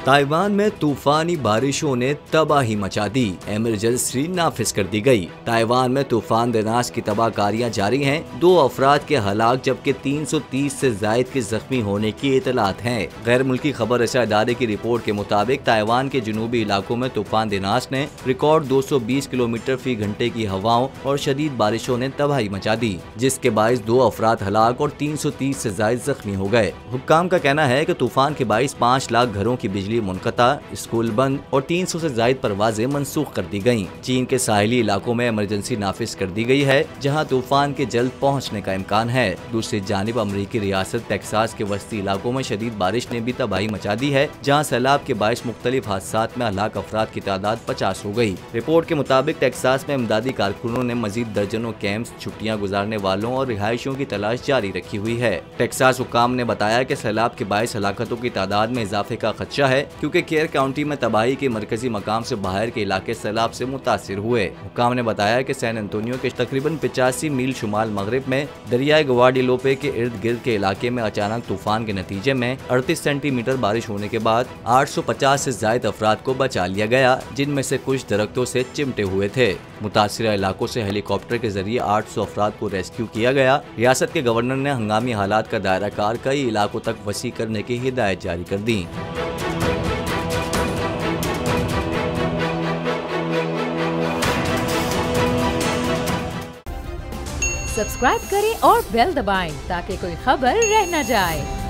Taiwan में तूफानी बारिशों ने तबाही मचा दी, इमरजेंसी नाफिज कर दी गई। ताइवान में तूफान देनाश की तबाहकारियां जारी हैं। 2 अफराद के हलाक जबकि 330 से जायद के जख्मी होने की इतलात हैं। गैर मुल्की खबर रसा इदारे की रिपोर्ट के मुताबिक ताइवान के जनूबी इलाकों में तूफान देनाश ने रिकॉर्ड 220 किलोमीटर फी घंटे की हवाओं और शदीद बारिशों ने तबाही मचा दी, जिसके बाइस 2 अफराद हलाक और 330 से जायद जख्मी हो गए। हुक्काम का कहना है कि तूफान के बाइस 5 लाख घरों की बिजली मुनक़ता, स्कूल बंद और 300 से जायद परवाजें मंसूख कर दी गयी। चीन के साहिली इलाकों में इमरजेंसी नाफिज कर दी गई है, जहां तूफान के जल्द पहुंचने का इम्कान है। दूसरी जानिब अमरीकी रियासत टेक्सास के वस्ती इलाकों में शदीद बारिश ने भी तबाही मचा दी है, जहां सैलाब के बाइस मुख्तलिफ हादसात में हलाक अफराद की तादाद 50 हो गई। रिपोर्ट के मुताबिक टेक्सास में इमदादी कारकुनों ने मजीद दर्जनों कैंप्स, छुट्टियां गुजारने वालों और रिहायशियों की तलाश जारी रखी हुई है। टेक्सास हुक्काम ने बताया कि सैलाब के बाइस हलाकतों की तादाद में इजाफे का खदशा है, क्योंकि केयर काउंटी में तबाही के मरकजी मकाम से बाहर के इलाके सैलाब से मुतासिर हुए। हुक्काम ने बताया कि सैन एंटोनियो के तकरीबन 85 मील शुमाल मगरिब में दरियाए ग्वाडेलोपे के इर्द गिर्द के इलाके में अचानक तूफान के नतीजे में 38 सेंटीमीटर बारिश होने के बाद 850 से ज्यादा अफराद को बचा लिया गया, जिनमें से कुछ दरख्तों से चिमटे हुए थे। मुतासिरा इलाकों से हेलीकॉप्टर के जरिए 800 अफराद को रेस्क्यू किया गया। रियासत के गवर्नर ने हंगामी हालात का दायरा कार कई इलाकों तक वसी करने की हिदायत जारी कर दी। सब्सक्राइब करें और बेल दबाएं ताकि कोई खबर रह न जाए।